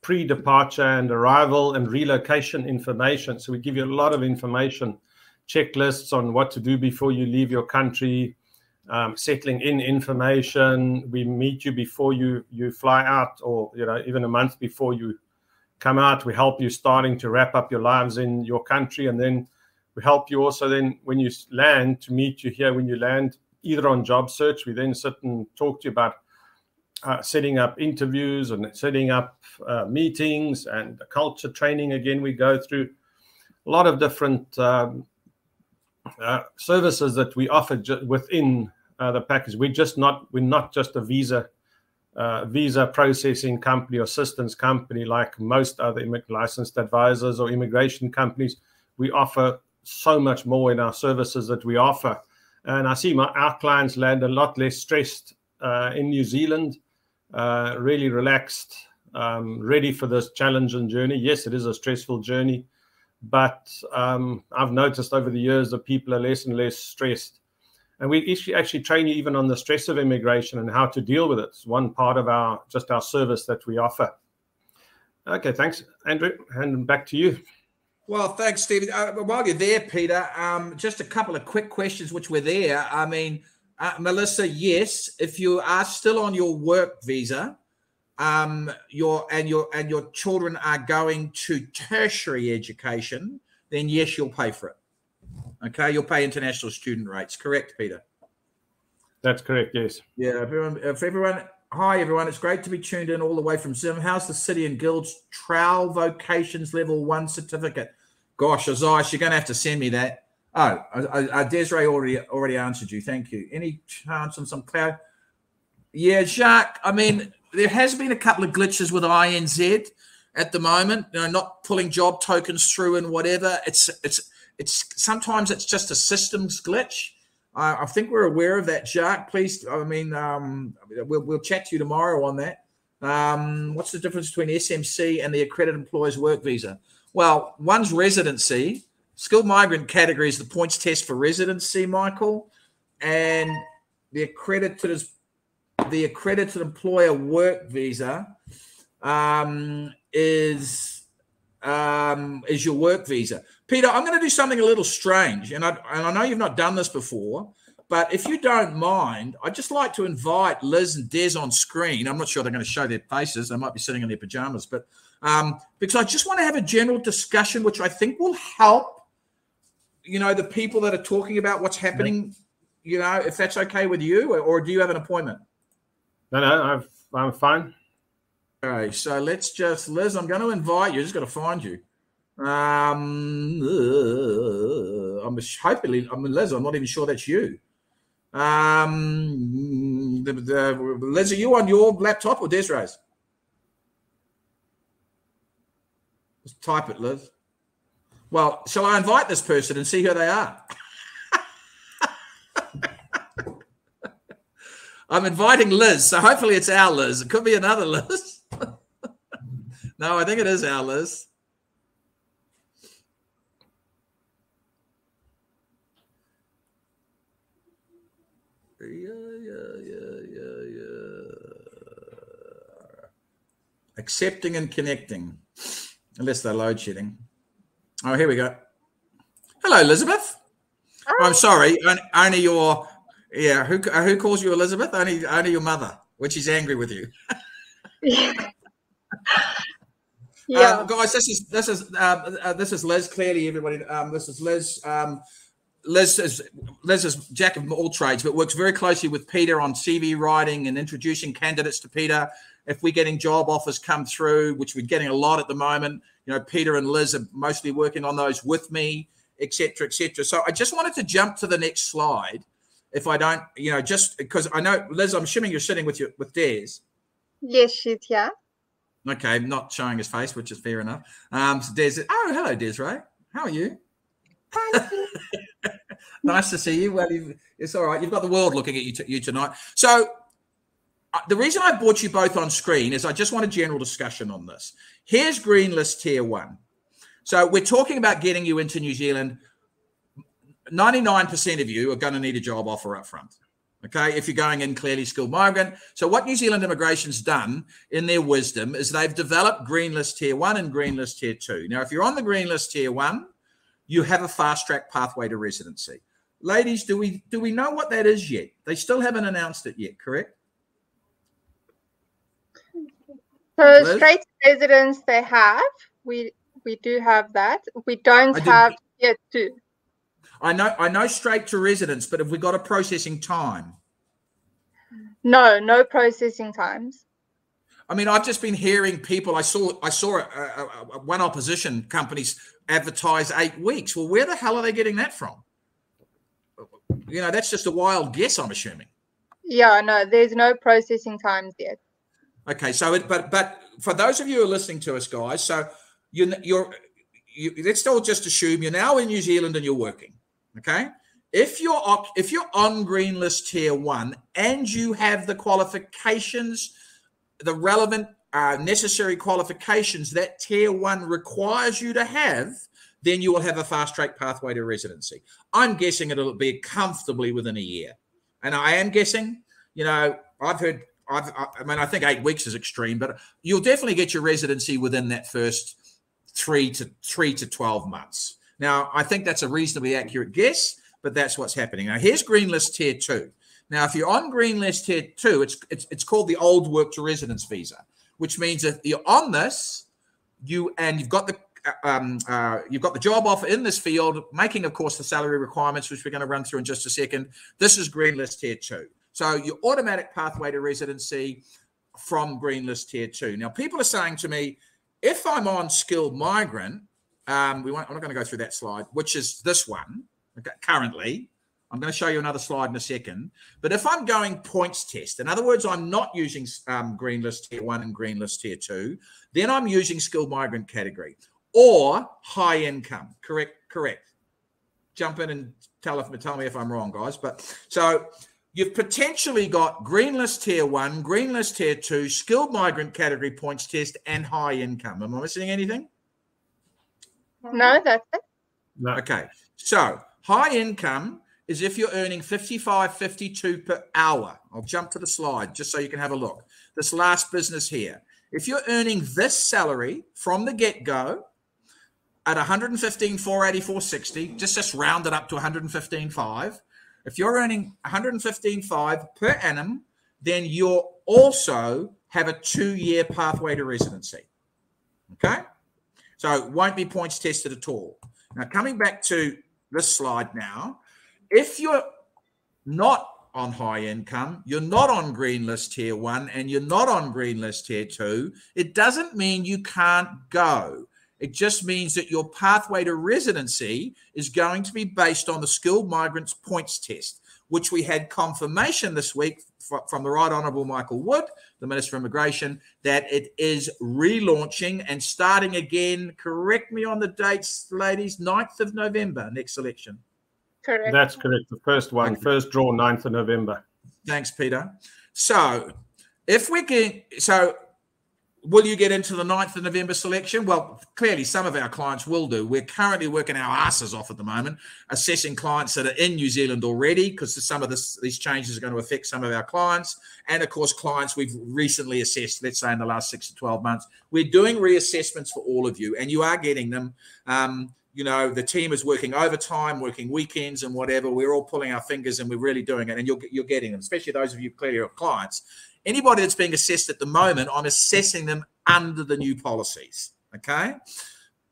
S3: pre-departure and arrival and relocation information. So we give you a lot of information, checklists on what to do before you leave your country, settling in information. We meet you before you fly out, or even a month before you come out. We help you starting to wrap up your lives in your country, and then we help you also then when you land to meet you here when you land, either on job search. We then sit and talk to you about setting up interviews and setting up meetings, and the culture training. Again, we go through a lot of different services that we offer within the package. We're not just a visa processing company or assistance company like most other licensed advisors or immigration companies. We offer so much more in our services that we offer. And I see our clients land a lot less stressed in New Zealand, really relaxed, ready for this challenging journey. Yes, it is a stressful journey, but I've noticed over the years that people are less and less stressed. And we actually train you even on the stress of immigration and how to deal with it. It's one part of our service that we offer. Okay, thanks, Andrew. Hand back to you.
S1: Well, thanks, Stephen. While you're there, Peter, just a couple of quick questions which were there. I mean, Melissa, yes, if you are still on your work visa, your children are going to tertiary education, then yes, you'll pay for it. Okay, you'll pay international student rates. Correct, Peter?
S3: That's correct, yes.
S1: Yeah, everyone. Hi, everyone. It's great to be tuned in all the way from Zim. How's the City and Guilds Trowel Vocations Level 1 certificate? Gosh, Azaish, you're going to have to send me that. Oh, Desiree already answered you. Thank you. Any chance on some cloud? Yeah, Jacques, I mean, there has been a couple of glitches with INZ at the moment, not pulling job tokens through and whatever. It's sometimes it's just a systems glitch. I think we're aware of that, Jacques. Please, I mean, we'll chat to you tomorrow on that. What's the difference between SMC and the accredited employer's work visa? Well, one's residency. Skilled migrant category is the points test for residency, Michael, and the accredited employer work visa is your work visa. Peter, I'm going to do something a little strange, and I know you've not done this before, but if you don't mind, I'd just like to invite Liz and Des on screen. I'm not sure they're going to show their faces. They might be sitting in their pajamas, but because I just want to have a general discussion, which I think will help, the people that are talking about what's happening, if that's okay with you, or do you have an appointment?
S3: No, I'm fine.
S1: All right, so let's just, Liz, I'm going to invite you. I just got to find you. Liz, I'm not even sure that's you. Liz, are you on your laptop or Desiree's? Just type it, Liz. Well, shall I invite this person and see who they are? I'm inviting Liz, so hopefully it's our Liz. It could be another Liz. No, I think it is our Liz. Yeah. Accepting and connecting, unless they're load shedding. Oh, here we go. Hello, Elizabeth. Oh, I'm sorry, only your, yeah. Who calls you Elizabeth? Only your mother, when she's angry with you.
S4: Yeah.
S1: Guys, this is Liz. Clearly, everybody. This is Liz. Liz is jack of all trades, but works very closely with Peter on CV writing and introducing candidates to Peter. If we're getting job offers come through, which we're getting a lot at the moment, Peter and Liz are mostly working on those with me, et cetera, et cetera. So I just wanted to jump to the next slide. If I don't, just because I know, Liz, I'm assuming you're sitting with Des.
S4: Yes, she's here. Okay,
S1: not showing his face, which is fair enough. So Des, hello, Desiree. How are you? Nice to see you. Well, it's all right. You've got the world looking at you tonight. So the reason I brought you both on screen is I just want a general discussion on this. Here's Green List Tier 1. So we're talking about getting you into New Zealand. 99% of you are going to need a job offer up front. Okay, if you're going in clearly skilled migrant. So what New Zealand Immigration's done in their wisdom is they've developed Green List Tier 1 and Green List Tier 2. Now, if you're on the Green List Tier 1, you have a fast-track pathway to residency. Ladies, do we know what that is yet? They still haven't announced it yet, correct?
S4: So Liz? Straight residence they have. We do have that. We don't have Tier 2.
S1: I know straight to residence, but have we got a processing time?
S4: No processing times.
S1: I mean, I've just been hearing people. I saw one opposition companies advertise 8 weeks. Well, where the hell are they getting that from? That's just a wild guess, I'm assuming.
S4: Yeah, no, there's no processing times yet.
S1: Okay, so but for those of you who are listening to us, guys, so let's still just assume you're now in New Zealand and you're working. Okay, if you're on Green List Tier 1 and you have the qualifications, the relevant necessary qualifications that Tier 1 requires you to have, then you will have a fast-track pathway to residency. I'm guessing it'll be comfortably within a year, and I am guessing. I think 8 weeks is extreme, but you'll definitely get your residency within that first 3 to 12 months. Now, I think that's a reasonably accurate guess, but that's what's happening. Now, here's Green List Tier 2. Now, if you're on Green List Tier 2, it's called the Old Work to Residence Visa, which means if you're on this, you've got the job offer in this field, making, of course, the salary requirements, which we're going to run through in just a second. This is Green List Tier 2. So your automatic pathway to residency from Green List Tier 2. Now, people are saying to me, if I'm on skilled migrant, I'm not going to go through that slide, which is this one. Okay, currently, I'm going to show you another slide in a second. But if I'm going points test, in other words, I'm not using Green List Tier 1 and Green List Tier 2, then I'm using skilled migrant category or high income. Correct. Jump in and tell me if I'm wrong, guys. But so you've potentially got Green List Tier 1, Green List Tier 2, skilled migrant category points test, and high income. Am I missing anything?
S4: No, that's it.
S3: No.
S1: Okay. So high income is if you're earning $55.52 per hour. I'll jump to the slide just so you can have a look. This last business here. If you're earning this salary from the get-go at $115,484.60, just round it up to $115,500. If you're earning $115,500 per annum, then you'll also have a 2-year pathway to residency. Okay? So it won't be points tested at all. Now, coming back to this slide now, if you're not on high income, you're not on Green List Tier 1, and you're not on Green List Tier 2, it doesn't mean you can't go. It just means that your pathway to residency is going to be based on the skilled migrants points test, which we had confirmation this week from the Right Honourable Michael Wood, the Minister of Immigration, that it is relaunching and starting again. Correct me on the dates, ladies. 9th of November, next election.
S4: Correct.
S3: That's correct. The first one, first draw, 9th of November.
S1: Thanks, Peter. So will you get into the 9th of November selection? Well, clearly some of our clients will do. We're currently working our asses off at the moment, assessing clients that are in New Zealand already, because some of these changes are going to affect some of our clients. And, of course, clients we've recently assessed, let's say in the last 6 to 12 months. We're doing reassessments for all of you, and you are getting them. The team is working overtime, working weekends and whatever. We're all pulling our fingers and we're really doing it, and you're getting them, especially those of you clearly are clients. Anybody that's being assessed at the moment, I'm assessing them under the new policies, okay?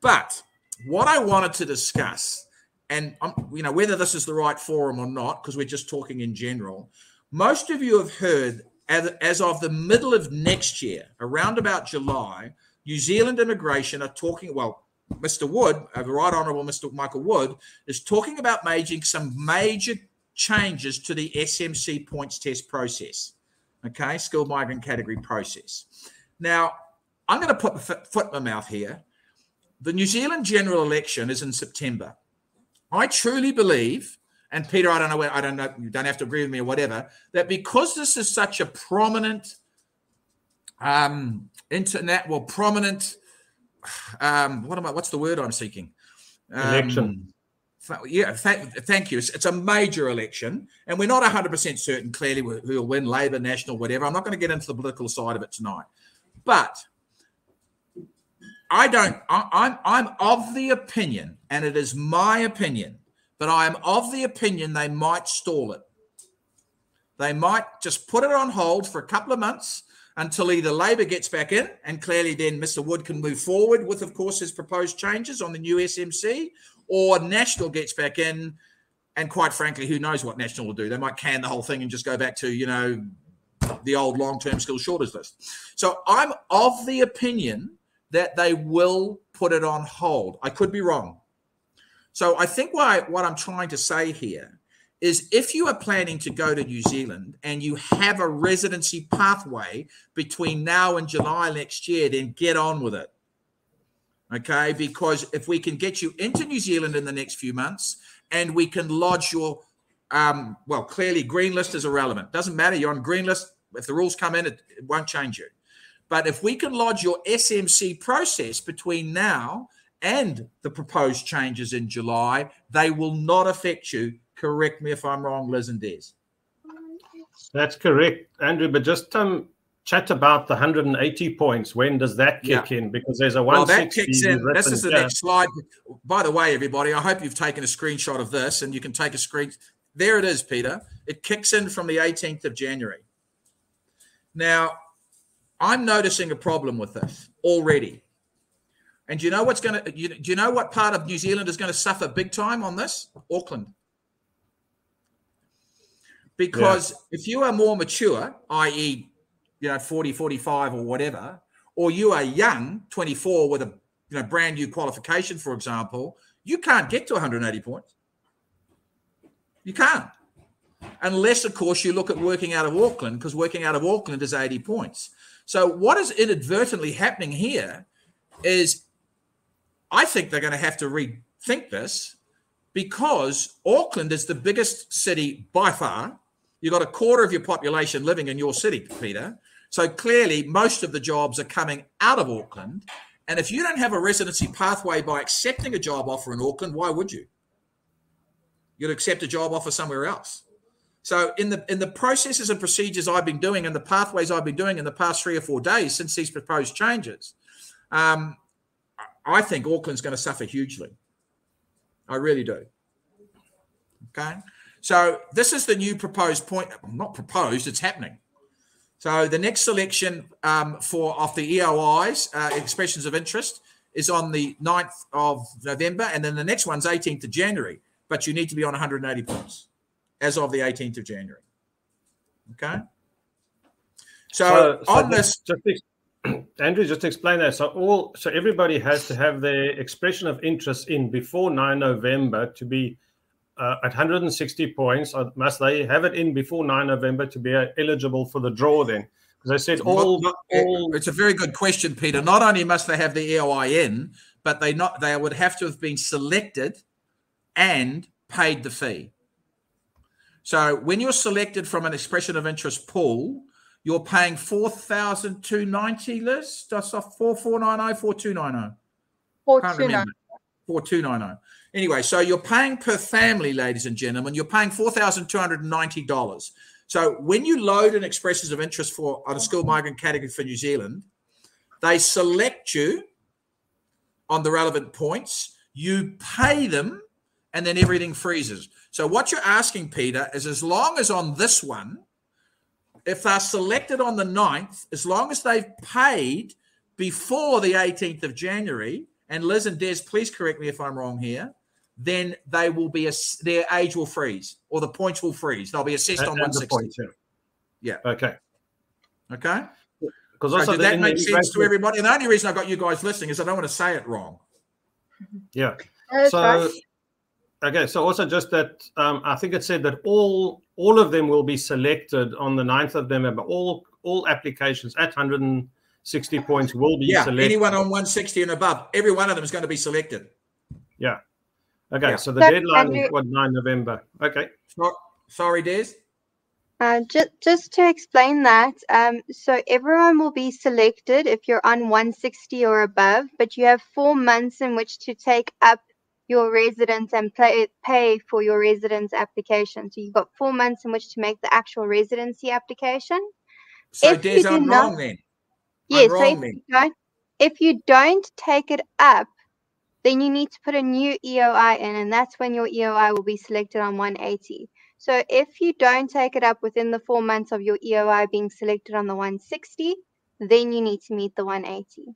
S1: But what I wanted to discuss and whether this is the right forum or not, because we're just talking in general, most of you have heard as of the middle of next year, around about July, New Zealand immigration are talking, well, Mr. Wood, the Right Honourable Mr. Michael Wood, is talking about making some major changes to the SMC points test process, okay, skilled migrant category process. Now, I'm going to put the foot in my mouth here. The New Zealand general election is in September. I truly believe, and Peter, I don't know, you don't have to agree with me or whatever, that because this is such a prominent what's the word I'm seeking?
S3: Election.
S1: Thank you. It's a major election, and we're not 100% certain clearly who will win, Labor, National, whatever. I'm not going to get into the political side of it tonight, but I'm of the opinion, and it is my opinion, but I am of the opinion they might stall it. They might just put it on hold for a couple of months until either Labor gets back in, and clearly then Mr. Wood can move forward with, of course, his proposed changes on the new SMC, or National gets back in, and quite frankly, who knows what National will do. They might can the whole thing and just go back to, the old long-term skills shortage list. So I'm of the opinion that they will put it on hold. I could be wrong. So I think what I'm trying to say here is if you are planning to go to New Zealand and you have a residency pathway between now and July next year, then get on with it. Okay? Because if we can get you into New Zealand in the next few months and we can lodge your, clearly green list is irrelevant. Doesn't matter. You're on green list. If the rules come in, it won't change you. But if we can lodge your SMC process between now and the proposed changes in July, they will not affect you. Correct me if I'm wrong, Liz and Des.
S3: That's correct, Andrew. But just chat about the 180 points. When does that kick in? Because there's a 160. Well, that kicks in.
S1: This is the next slide. By the way, everybody, I hope you've taken a screenshot of this, and you can take a screen. There it is, Peter. It kicks in from the 18th of January. Now, I'm noticing a problem with this already. And do you know what's going to? Do you know what part of New Zealand is going to suffer big time on this? Auckland. Because if you are more mature, i.e., 40, 45 or whatever, or you are young, 24 with a brand new qualification, for example, you can't get to 180 points. You can't. Unless, of course, you look at working out of Auckland, because working out of Auckland is 80 points. So what is inadvertently happening here is I think they're going to have to rethink this, because Auckland is the biggest city by far. You've got a quarter of your population living in your city, Peter. So clearly most of the jobs are coming out of Auckland. And if you don't have a residency pathway by accepting a job offer in Auckland, why would you? You'd accept a job offer somewhere else. So in the processes and procedures I've been doing and the pathways I've been doing in the past 3 or 4 days since these proposed changes, I think Auckland's going to suffer hugely. I really do. Okay. So this is the new proposed point. Not proposed, it's happening. So the next selection of the EOIs, expressions of interest, is on the 9th of November, and then the next one's 18th of January. But you need to be on 180 points as of the 18th of January. Okay? So on this...
S3: Andrew, just explain that. So everybody has to have their expression of interest in before 9 November to be at 160 points. Or must they have it in before 9 November to be eligible for the draw then? Because I said
S1: it's a very good question, Peter. Not only must they have the EOI in, but they would have to have been selected and paid the fee. So when you're selected from an expression of interest pool, you're paying $4,290, Liz? That's off 4,490, 4,290.
S4: 4,290.
S1: 4,290. Anyway, so you're paying per family, ladies and gentlemen. You're paying $4,290. So when you load an expressions of interest on a skilled migrant category for New Zealand, they select you on the relevant points. You pay them, and then everything freezes. So what you're asking, Peter, is as long as on this one, if they're selected on the 9th, as long as they've paid before the 18th of January, and Liz and Des, please correct me if I'm wrong here, then they will be their age will freeze, or the points will freeze. They'll be assessed on 160.
S3: Points,
S1: yeah.
S3: Okay.
S1: Okay.
S3: Because
S1: so did that make sense to everybody? And the only reason I got you guys listening is I don't want to say it wrong.
S3: Yeah. So, okay. So also just that I think it said that all of them will be selected on the 9th of November. All applications at 160 points will be selected.
S1: Anyone on 160 and above, every one of them is going to be selected.
S3: Yeah. Okay. So the deadline is what, 9 November. Okay.
S1: Sorry, Des.
S4: Just to explain that, so everyone will be selected if you're on 160 or above, but you have 4 months in which to take up your residence and pay for your residence application. So you've got 4 months in which to make the actual residency application.
S1: So Des, I'm wrong then.
S4: Yes, if you don't take it up, then you need to put a new EOI in, and that's when your EOI will be selected on 180. So if you don't take it up within the 4 months of your EOI being selected on the 160, then you need to meet the 180.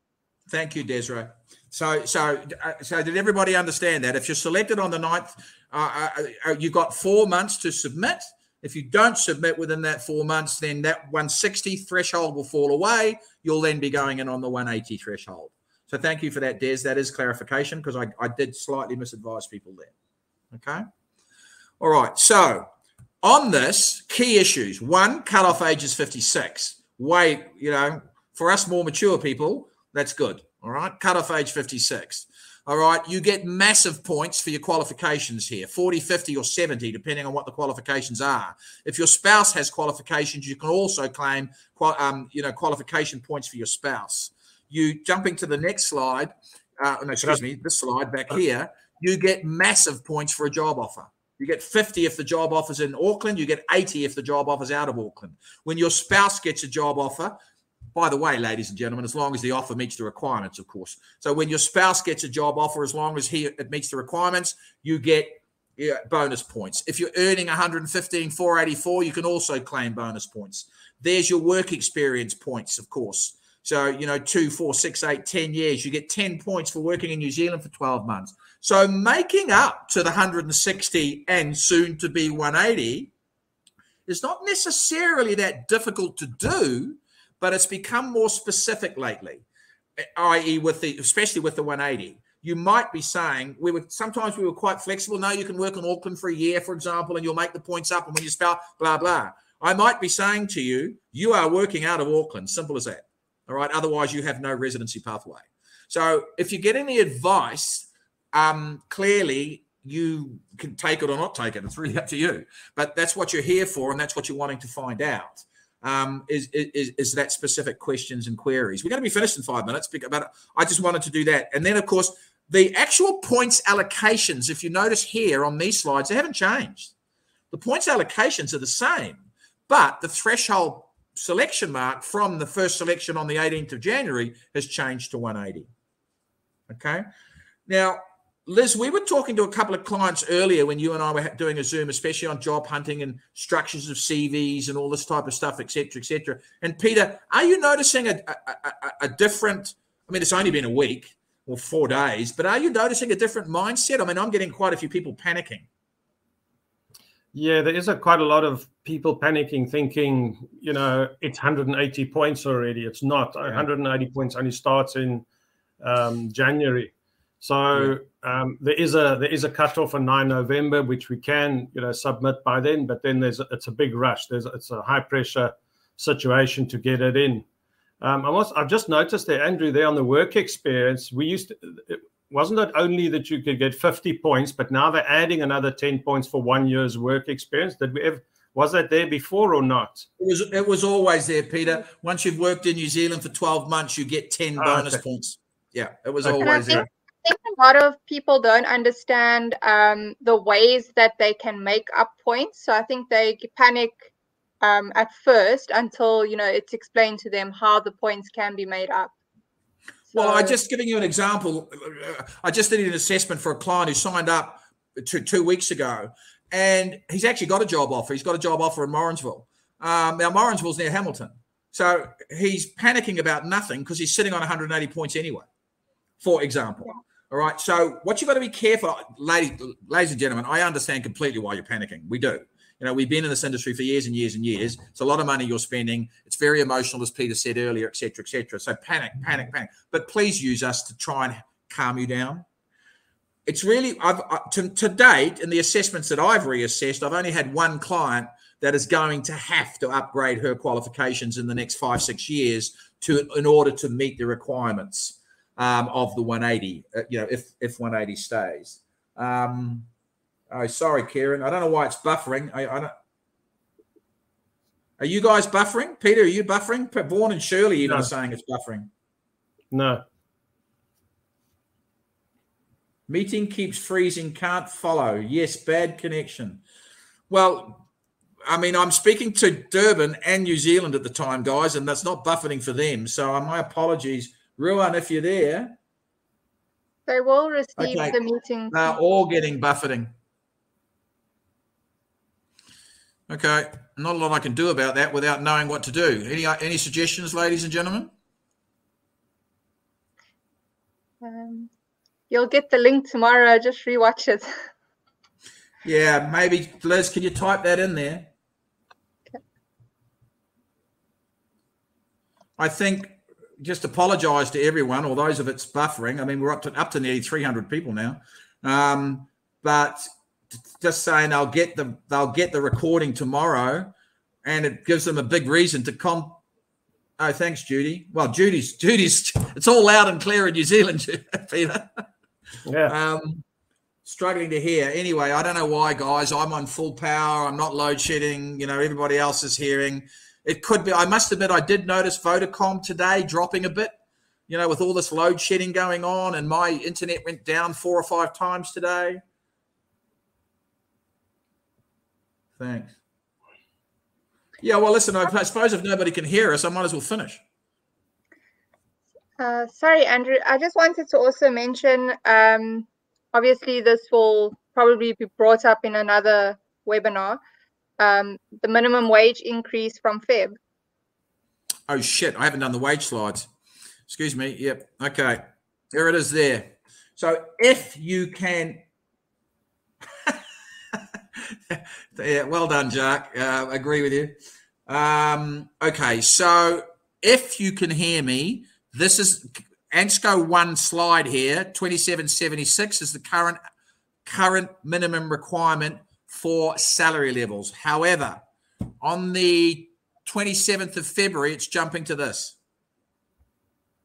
S1: Thank you, Desiree. So did everybody understand that? If you're selected on the 9th, you've got 4 months to submit. If you don't submit within that 4 months, then that 160 threshold will fall away. You'll then be going in on the 180 threshold. So thank you for that, Des. That is clarification, because I did slightly misadvise people there. Okay. All right. So on this, key issues. 1, cutoff age is 56. For us more mature people, that's good. All right. Cutoff age 56. All right. You get massive points for your qualifications here, 40, 50, or 70, depending on what the qualifications are. If your spouse has qualifications, you can also claim, qualification points for your spouse. You jumping to the next slide. This slide back here, you get massive points for a job offer. You get 50 if the job offer's in Auckland. You get 80 if the job offer's out of Auckland. When your spouse gets a job offer, by the way, ladies and gentlemen, as long as the offer meets the requirements, of course. So when your spouse gets a job offer, as long as it meets the requirements, you get bonus points. If you're earning 115,484, you can also claim bonus points. There's your work experience points, of course. So, 2, 4, 6, 8, 10 years, you get 10 points for working in New Zealand for 12 months. So making up to the 160 and soon to be 180 is not necessarily that difficult to do, but it's become more specific lately, i.e. especially with the 180. You might be saying, sometimes we were quite flexible. No, you can work in Auckland for a year, for example, and you'll make the points up, and when you spell blah, blah. I might be saying to you, you are working out of Auckland, simple as that. All right. Otherwise, you have no residency pathway. So if you're getting the advice, clearly you can take it or not take it. It's really up to you. But that's what you're here for, and that's what you're wanting to find out. Is that specific questions and queries. We're going to be finished in 5 minutes, but I just wanted to do that. And then, of course, the actual points allocations, if you notice here on these slides, they haven't changed. The points allocations are the same, but the threshold selection mark from the first selection on the 18th of January has changed to 180. Okay. Now, Liz, we were talking to a couple of clients earlier when you and I were doing a Zoom, especially on job hunting and structures of CVs and all this type of stuff, et cetera, et cetera. And Peter, are you noticing a different, it's only been a week or 4 days, but are you noticing a different mindset? I'm getting quite a few people panicking.
S3: Yeah, there is quite a lot of people panicking, thinking, it's 180 points already. It's not. Yeah. 180 points only starts in January. So there is a cutoff on 9 November, which we can submit by then. But then it's a big rush. It's a high pressure situation to get it in. I've just noticed there, Andrew, there on the work experience, wasn't it only that you could get 50 points, but now they're adding another 10 points for 1 year's work experience? Was that there before or not?
S1: It was always there, Peter. Once you've worked in New Zealand for 12 months, you get 10 bonus points. Yeah, it was always there.
S4: I think a lot of people don't understand the ways that they can make up points. So I think they panic at first until, it's explained to them how the points can be made up.
S1: Well, I'm just giving you an example. I just did an assessment for a client who signed up 2 weeks ago, and he's actually got a job offer. He's got a job offer in Morrinsville. Now, Morrinsville's near Hamilton. So he's panicking about nothing because he's sitting on 180 points anyway, for example. Yeah. All right. So what you've got to be careful, ladies and gentlemen, I understand completely why you're panicking. We do. You know, we've been in this industry for years and years and years. It's a lot of money you're spending. It's very emotional, as Peter said earlier, et cetera, et cetera. So panic. But please use us to try and calm you down. It's really, to date, in the assessments that I've reassessed, I've only had one client that is going to have to upgrade her qualifications in the next 5-6 years in order to meet the requirements of the 180, if 180 stays. Oh, sorry, Kieran. I don't know why it's buffering. I don't. Are you guys buffering? Peter, are you buffering? Vaughan and Shirley even are saying it's buffering.
S3: No.
S1: Meeting keeps freezing, can't follow. Yes, bad connection. Well, I mean, I'm speaking to Durban and New Zealand at the time, guys, and that's not buffering for them. So my apologies. Ruan, if you're there.
S4: They will receive the meeting.
S1: They're all getting buffeting. Okay, not a lot I can do about that without knowing what to do. Any suggestions, ladies and gentlemen?
S4: You'll get the link tomorrow. Just rewatch it.
S1: Yeah, maybe. Liz, can you type that in there? Okay. I think just apologise to everyone, or those of it's buffering. I mean, we're up to nearly 300 people now. But just saying they'll get the recording tomorrow, and it gives them a big reason to come. Oh, thanks, Judy. Well, Judy's it's all loud and clear in New Zealand, Peter.
S3: Yeah.
S1: Struggling to hear. Anyway, I don't know why, guys. I'm on full power. I'm not load shedding. You know, everybody else is hearing. It could be. I must admit, I did notice Vodacom today dropping a bit. You know, with all this load shedding going on, and my internet went down 4 or 5 times today. Thanks. Yeah, well, listen, I suppose if nobody can hear us, I might as well finish.
S4: Sorry, Andrew. I just wanted to also mention, obviously, this will probably be brought up in another webinar, the minimum wage increase from Feb.
S1: Oh, shit. I haven't done the wage slides. Excuse me. Yep. Okay. There it is there. So if you can... Yeah, well done, Jack. Agree with you. Okay, so if you can hear me, this is ANSCO 1 slide here. 2776 is the current minimum requirement for salary levels. However, on the 27th of February, it's jumping to this.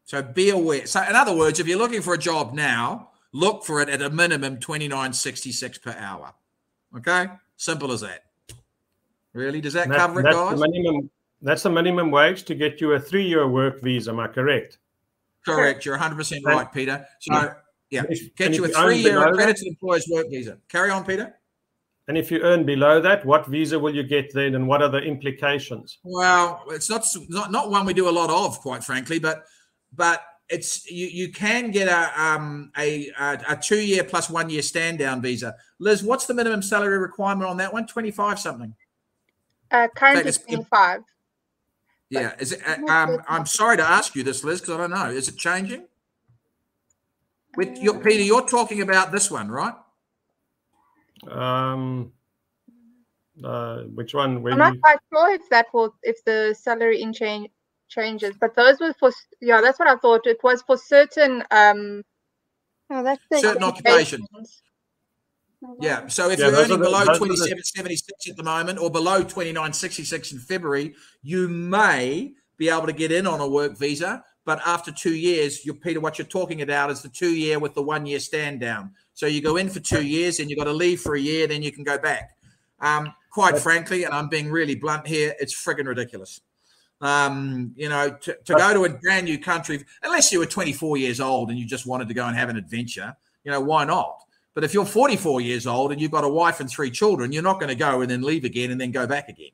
S1: So be aware. So in other words, if you're looking for a job now, look for it at a minimum $29.66 per hour. Okay, simple as that. Really, does that cover it, guys?
S3: That's the minimum wage to get you a 3-year work visa. Am I correct?
S1: Correct. You're 100% right, Peter. So yeah, get you a 3-year accredited employer's work visa. Carry on, Peter.
S3: And if you earn below that, what visa will you get then, and what are the implications?
S1: Well, it's not one we do a lot of, quite frankly, but it's you can get a 2-year plus 1-year stand down visa. Liz, what's the minimum salary requirement on that one? 25 something.
S4: Currently 25.
S1: Yeah. Is it? I'm sorry to ask you this, Liz, because I don't know. Is it changing? Peter, you're talking about this one, right?
S3: Which one?
S4: I'm not quite sure if the salary changes, but those were for, yeah, that's what I thought. It was for certain
S1: certain occupations. Yeah, so if you're earning below 27.76 at the moment or below 29.66 in February, you may be able to get in on a work visa. But after 2 years, Peter, what you're talking about is the 2-year with the 1-year stand down. So you go in for 2 years and you've got to leave for a year, then you can go back. Quite frankly, and I'm being really blunt here, it's friggin' ridiculous. To go to a brand new country, unless you were 24 years old and you just wanted to go and have an adventure, why not? But if you're 44 years old and you've got a wife and 3 children, you're not going to go and then leave again and then go back again.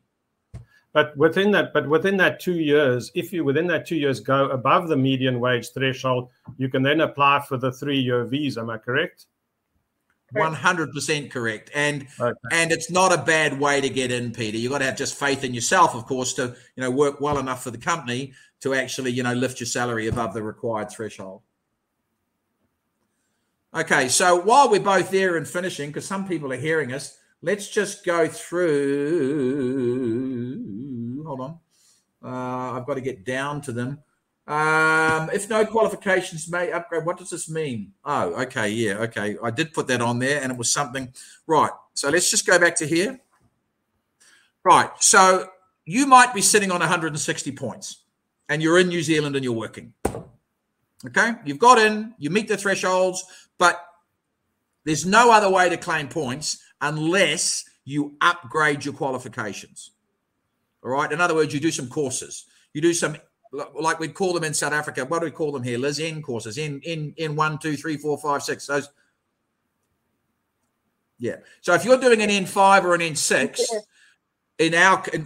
S3: But within that 2 years, if you within that 2 years go above the median wage threshold, you can then apply for the 3-year visa. Am I correct?
S1: 100% correct. And it's not a bad way to get in, Peter. You've got to have just faith in yourself, of course, to work well enough for the company to actually lift your salary above the required threshold. Okay, so while we're both there and finishing, because some people are hearing us, let's just go through. Hold on. I've got to get down to them. If no qualifications may upgrade, what does this mean? Oh, okay, yeah, okay. I did put that on there, and it was something. Right, so let's just go back to here. Right, so you might be sitting on 160 points, and you're in New Zealand and you're working. Okay, you've got in, you meet the thresholds, but there's no other way to claim points unless you upgrade your qualifications. All right, in other words, you do some courses. You do some, like we'd call them in South Africa. What do we call them here, Liz? N courses, in 1, 2, 3, 4, 5, 6. Those. Yeah. So if you're doing an N5 or an N6, in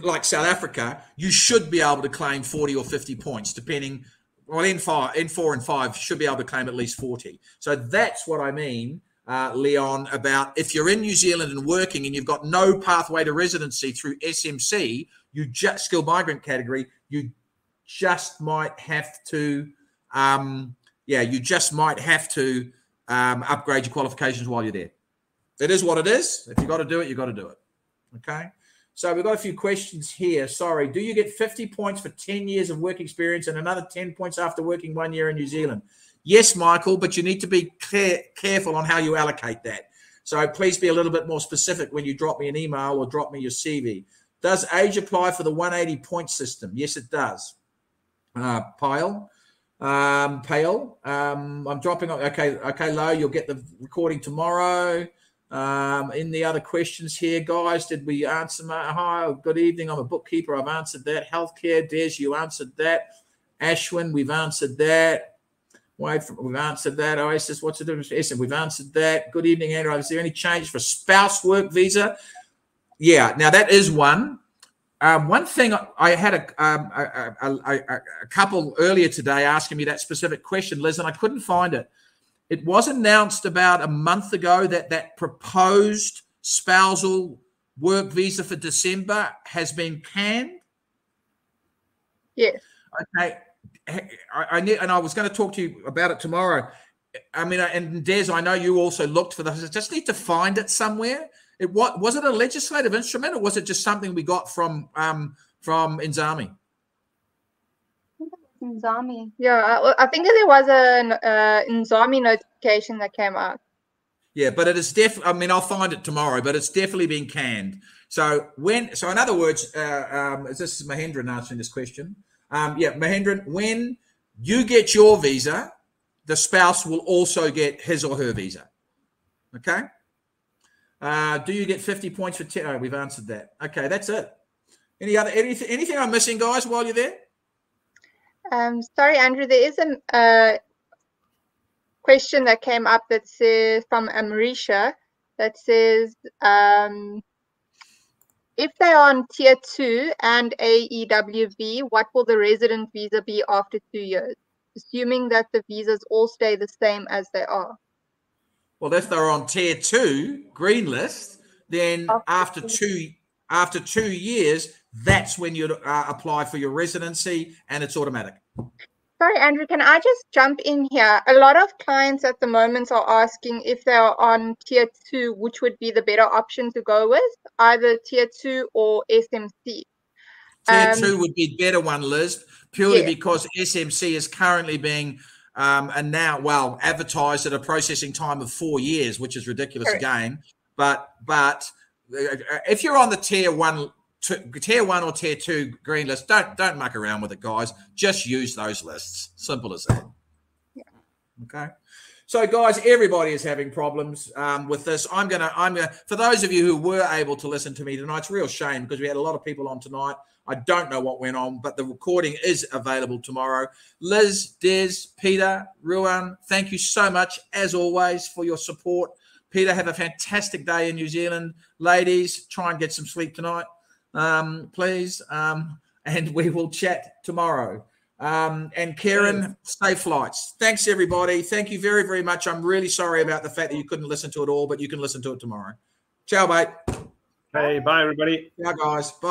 S1: like South Africa, you should be able to claim 40 or 50 points, depending. Well, N4 and 5 should be able to claim at least 40. So that's what I mean, Leon, about if you're in New Zealand and working and you've got no pathway to residency through SMC, you just skilled migrant category, you just might have to, upgrade your qualifications while you're there. It is what it is. If you've got to do it, you've got to do it. Okay. So we've got a few questions here. Sorry. Do you get 50 points for 10 years of work experience and another 10 points after working 1 year in New Zealand? Yes, Michael, but you need to be careful on how you allocate that. So please be a little bit more specific when you drop me an email or drop me your CV. Does age apply for the 180 point system? Yes, it does. Pale. I'm dropping on. Okay, Lo, you'll get the recording tomorrow. In the other questions here, guys, did we answer? Hi, good evening. I'm a bookkeeper. I've answered that. Healthcare, Des, you answered that. Ashwin, we've answered that. We've answered that. Oasis, what's the difference? Yes, we've answered that. Good evening, Andrew. Is there any change for spouse work visa? Yeah, now that is one. One thing I had a couple earlier today asking me that specific question, Liz, and I couldn't find it. It was announced about a month ago that proposed spousal work visa for December has been canned.
S5: Yes.
S1: Okay. I was going to talk to you about it tomorrow. I mean, and Des, I know you also looked for this. I just need to find it somewhere. Was it a legislative instrument, or was it just something we got from Nzami?
S4: Nzami.
S5: Yeah, I think there was an Nzami notification that came out.
S1: Yeah, but it is definitely. I mean, I'll find it tomorrow, but it's definitely been canned. So in other words, this is Mahendran answering this question. Mahendran, when you get your visa, the spouse will also get his or her visa. Okay. Do you get 50 points for 10? Oh, we've answered that. Okay, that's it. Anything I'm missing, guys, while you're there?
S5: Sorry, Andrew, there is a question that came up that says from Amarisha that says if they are on tier 2 and AEWV, what will the resident visa be after 2 years, assuming that the visas all stay the same as they are?
S1: Well, if they're on tier 2 green list, then after two years, that's when you apply for your residency, and it's automatic.
S5: Sorry, Andrew, can I just jump in here? A lot of clients at the moment are asking if they are on tier 2, which would be the better option to go with, either tier 2 or SMC.
S1: Tier 2 would be the better one, Liz, purely because SMC is currently being advertised at a processing time of 4 years, which is ridiculous again. But if you're on the tier 1 or tier 2 green list, don't muck around with it, guys. Just use those lists. Simple as that.
S5: Yeah.
S1: Okay. So, guys, everybody is having problems with this. I'm gonna. For those of you who were able to listen to me tonight, it's a real shame because we had a lot of people on tonight. I don't know what went on, but the recording is available tomorrow. Liz, Des, Peter, Ruan, thank you so much, as always, for your support. Peter, have a fantastic day in New Zealand. Ladies, try and get some sleep tonight, please. And we will chat tomorrow. And Karen, safe flights. Thanks, everybody. Thank you very, very much. I'm really sorry about the fact that you couldn't listen to it all, but you can listen to it tomorrow. Ciao, mate.
S3: Hey, bye, everybody.
S1: Ciao, guys. Bye.